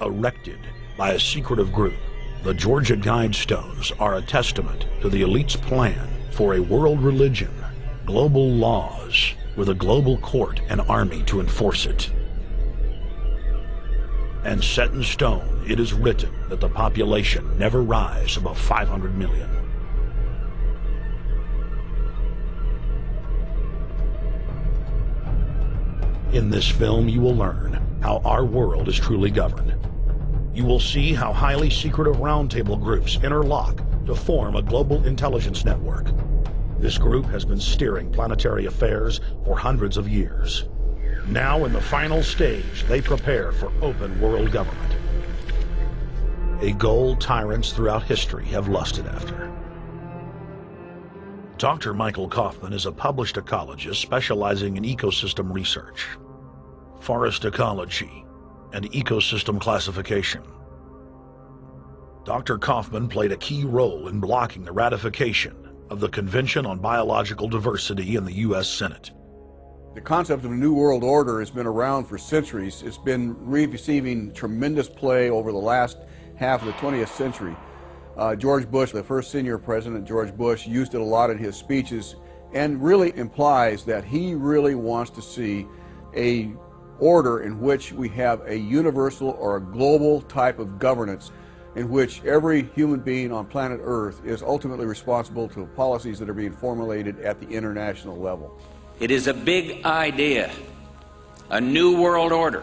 erected by a secretive group. The Georgia Guidestones are a testament to the elite's plan for a world religion, global laws, with a global court and army to enforce it. And set in stone, it is written that the population never rise above 500 million. In this film, you will learn how our world is truly governed. You will see how highly secretive roundtable groups interlock to form a global intelligence network. This group has been steering planetary affairs for hundreds of years. Now, in the final stage, they prepare for open world government. A goal tyrants throughout history have lusted after. Dr. Michael Kaufman is a published ecologist specializing in ecosystem research, forest ecology, and ecosystem classification. Dr. Kaufman played a key role in blocking the ratification of the Convention on Biological Diversity in the U.S. Senate. The concept of a new world order has been around for centuries. It's been receiving tremendous play over the last half of the 20th century. George Bush, the first senior president, George Bush, used it a lot in his speeches and really implies that he really wants to see a order in which we have a universal or a global type of governance in which every human being on planet Earth is ultimately responsible to policies that are being formulated at the international level. It is a big idea, a new world order.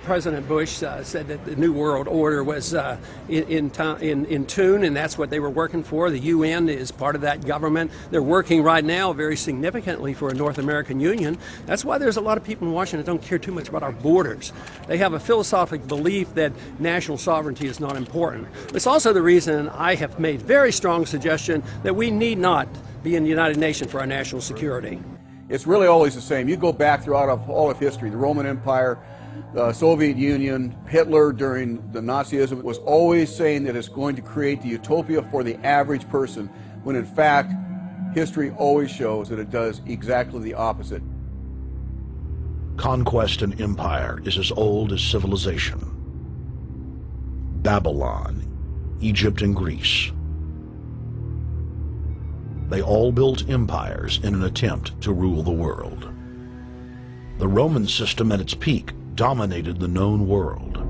President Bush said that the New World Order was in tune, and that's what they were working for. The UN is part of that government. They're working right now very significantly for a North American Union. That's why there's a lot of people in Washington that don't care too much about our borders. They have a philosophical belief that national sovereignty is not important. It's also the reason I have made very strong suggestion that we need not be in the United Nations for our national security. It's really always the same. You go back throughout all of history, the Roman Empire, the Soviet Union, Hitler during the Nazism was always saying that it's going to create the utopia for the average person, when in fact, history always shows that it does exactly the opposite. Conquest and empire is as old as civilization. Babylon, Egypt, and Greece. They all built empires in an attempt to rule the world. The Roman system at its peak dominated the known world.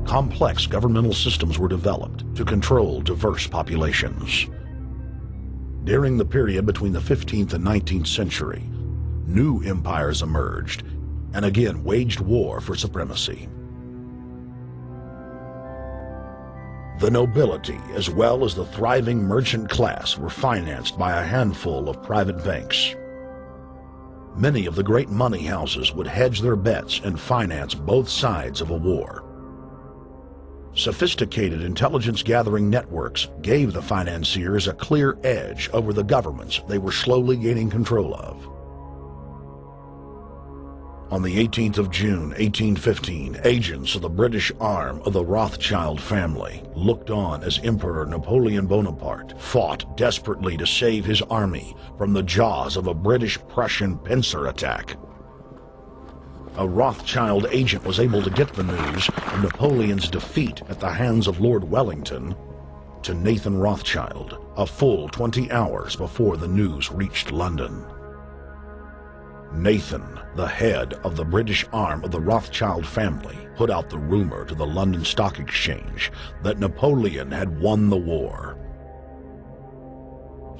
Complex governmental systems were developed to control diverse populations. During the period between the 15th and 19th century, new empires emerged and again waged war for supremacy. The nobility, as well as the thriving merchant class, were financed by a handful of private banks. Many of the great money houses would hedge their bets and finance both sides of a war. Sophisticated intelligence-gathering networks gave the financiers a clear edge over the governments they were slowly gaining control of. On the 18th of June, 1815, agents of the British arm of the Rothschild family looked on as Emperor Napoleon Bonaparte fought desperately to save his army from the jaws of a British-Prussian pincer attack. A Rothschild agent was able to get the news of Napoleon's defeat at the hands of Lord Wellington to Nathan Rothschild, a full 20 hours before the news reached London. Nathan, the head of the British arm of the Rothschild family, put out the rumor to the London Stock Exchange that Napoleon had won the war.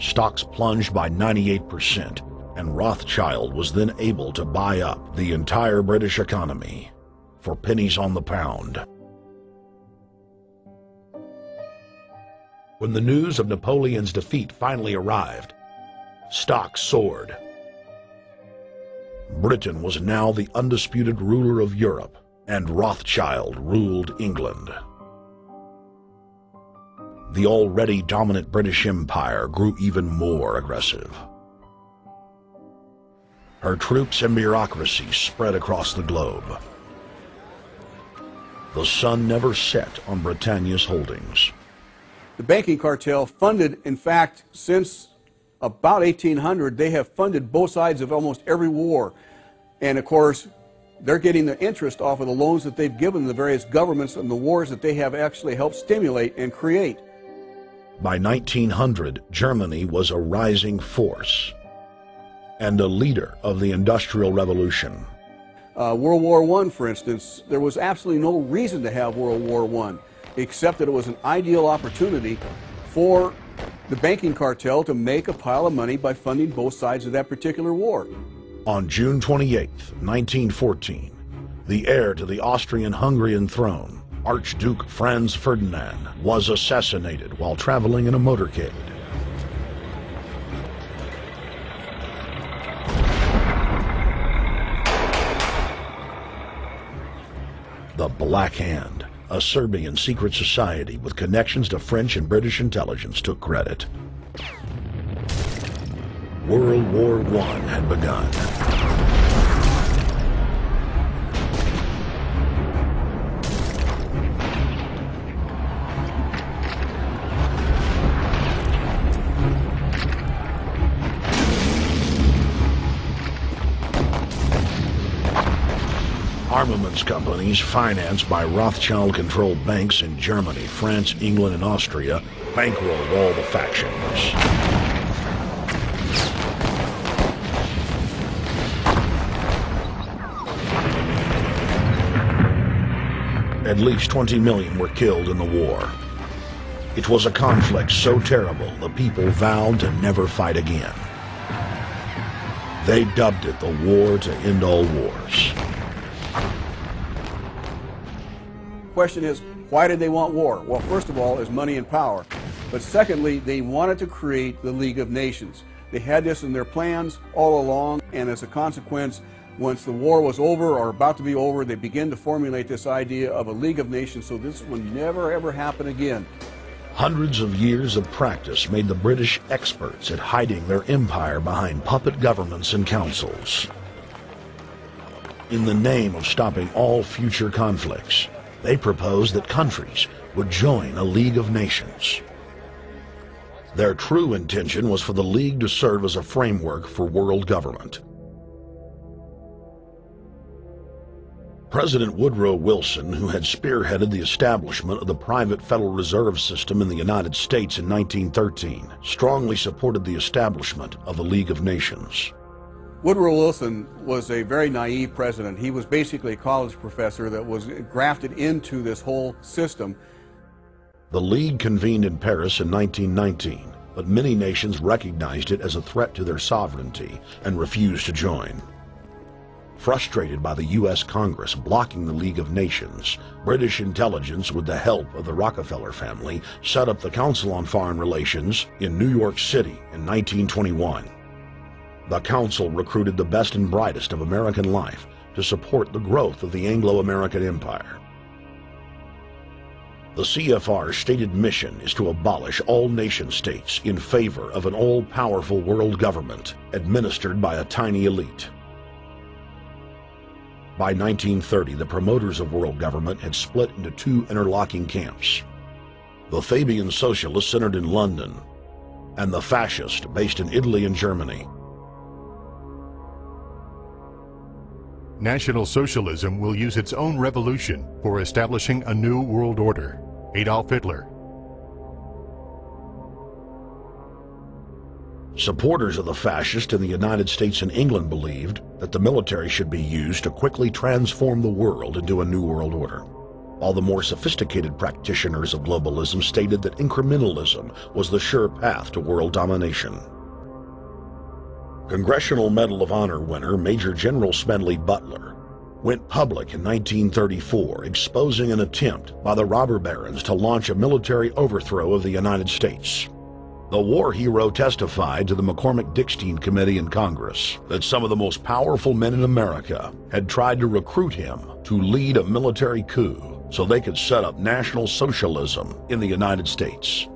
Stocks plunged by 98%, and Rothschild was then able to buy up the entire British economy for pennies on the pound. When the news of Napoleon's defeat finally arrived, stocks soared. Britain was now the undisputed ruler of Europe, and Rothschild ruled England. The already dominant British Empire grew even more aggressive. Her troops and bureaucracy spread across the globe. The sun never set on Britannia's holdings. The banking cartel funded, in fact, since about 1800, they have funded both sides of almost every war. And of course, they're getting the interest off of the loans that they've given the various governments and the wars that they have actually helped stimulate and create. By 1900, Germany was a rising force and a leader of the Industrial Revolution. World War I, for instance, there was absolutely no reason to have World War I, except that it was an ideal opportunity for the banking cartel to make a pile of money by funding both sides of that particular war. On June 28, 1914, the heir to the Austrian-Hungarian throne, Archduke Franz Ferdinand, was assassinated while traveling in a motorcade. The Black Hand, a Serbian secret society with connections to French and British intelligence, took credit. World War I had begun. Armaments companies financed by Rothschild-controlled banks in Germany, France, England, and Austria bankrolled all the factions. At least 20 million were killed in the war. It was a conflict so terrible the people vowed to never fight again. They dubbed it the war to end all wars. Question is, why did they want war? Well, first of all, is money and power. But secondly, they wanted to create the League of Nations. They had this in their plans all along, and as a consequence, once the war was over or about to be over, they began to formulate this idea of a League of Nations, so this would never ever happen again. Hundreds of years of practice made the British experts at hiding their empire behind puppet governments and councils. In the name of stopping all future conflicts, they proposed that countries would join a League of Nations. Their true intention was for the League to serve as a framework for world government. President Woodrow Wilson, who had spearheaded the establishment of the private Federal Reserve System in the United States in 1913, strongly supported the establishment of the League of Nations. Woodrow Wilson was a very naive president. He was basically a college professor that was grafted into this whole system. The League convened in Paris in 1919, but many nations recognized it as a threat to their sovereignty and refused to join. Frustrated by the U.S. Congress blocking the League of Nations, British intelligence, with the help of the Rockefeller family, set up the Council on Foreign Relations in New York City in 1921. The council recruited the best and brightest of American life to support the growth of the Anglo-American Empire. The CFR's stated mission is to abolish all nation-states in favor of an all-powerful world government administered by a tiny elite. By 1930, the promoters of world government had split into two interlocking camps: the Fabian socialists centered in London, and the fascists based in Italy and Germany. National Socialism will use its own revolution for establishing a new world order. Adolf Hitler. Supporters of the fascists in the United States and England believed that the military should be used to quickly transform the world into a new world order, while the more sophisticated practitioners of globalism stated that incrementalism was the sure path to world domination. Congressional Medal of Honor winner Major General Smedley Butler went public in 1934, exposing an attempt by the robber barons to launch a military overthrow of the United States. The war hero testified to the McCormick-Dickstein Committee in Congress that some of the most powerful men in America had tried to recruit him to lead a military coup so they could set up National Socialism in the United States.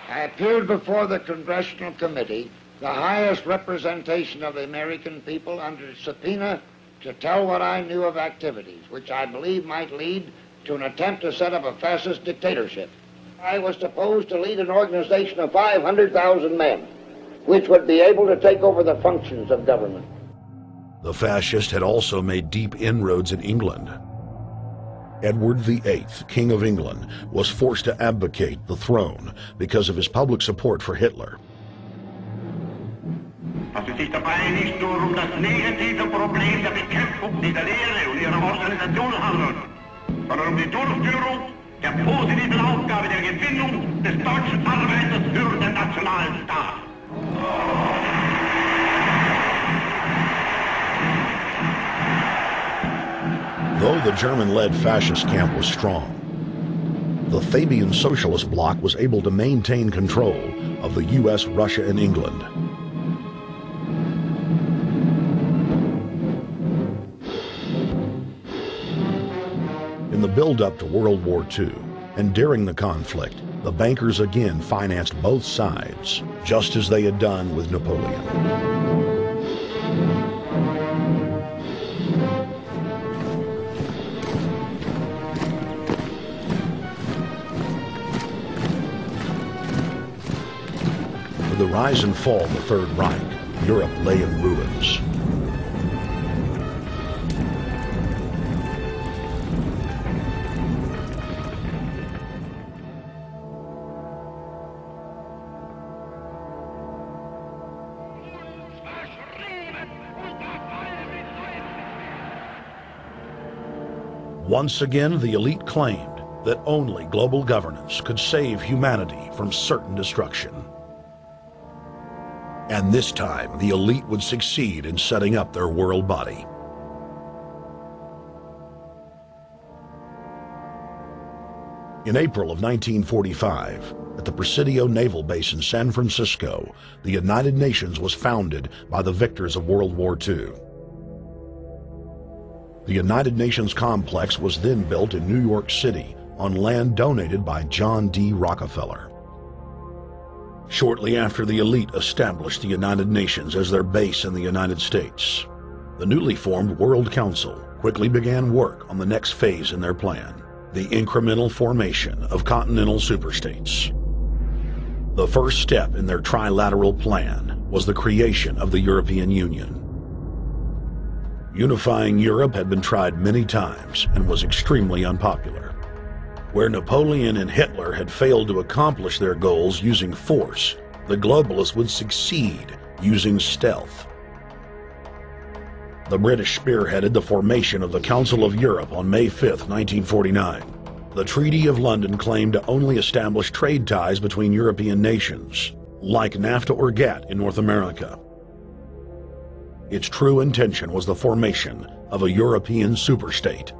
I appeared before the Congressional Committee, the highest representation of the American people, under subpoena to tell what I knew of activities which I believe might lead to an attempt to set up a fascist dictatorship. I was supposed to lead an organization of 500,000 men, which would be able to take over the functions of government. The fascist had also made deep inroads in England. Edward VIII, King of England, was forced to abdicate the throne because of his public support for Hitler. Dass es sich dabei nicht nur das negative Problem der Bekämpfung dieser Lehre und ihrer Organisation handelt, sondern die Durchführung der positiven Aufgabe der Gewinnung des deutschen Arbeiters für den nationalen Staat. Though the German-led fascist camp was strong, the Fabian Socialist Bloc was able to maintain control of the US, Russia, and England. In the build-up to World War II, and during the conflict, the bankers again financed both sides, just as they had done with Napoleon. With the rise and fall of the Third Reich, Europe lay in ruins. Once again, the elite claimed that only global governance could save humanity from certain destruction. And this time, the elite would succeed in setting up their world body. In April of 1945, at the Presidio Naval Base in San Francisco, the United Nations was founded by the victors of World War II. The United Nations complex was then built in New York City on land donated by John D. Rockefeller. Shortly after the elite established the United Nations as their base in the United States, the newly formed World Council quickly began work on the next phase in their plan, the incremental formation of continental superstates. The first step in their trilateral plan was the creation of the European Union. Unifying Europe had been tried many times and was extremely unpopular. Where Napoleon and Hitler had failed to accomplish their goals using force, the globalists would succeed using stealth. The British spearheaded the formation of the Council of Europe on May 5, 1949. The Treaty of London claimed to only establish trade ties between European nations, like NAFTA or GATT in North America. Its true intention was the formation of a European superstate.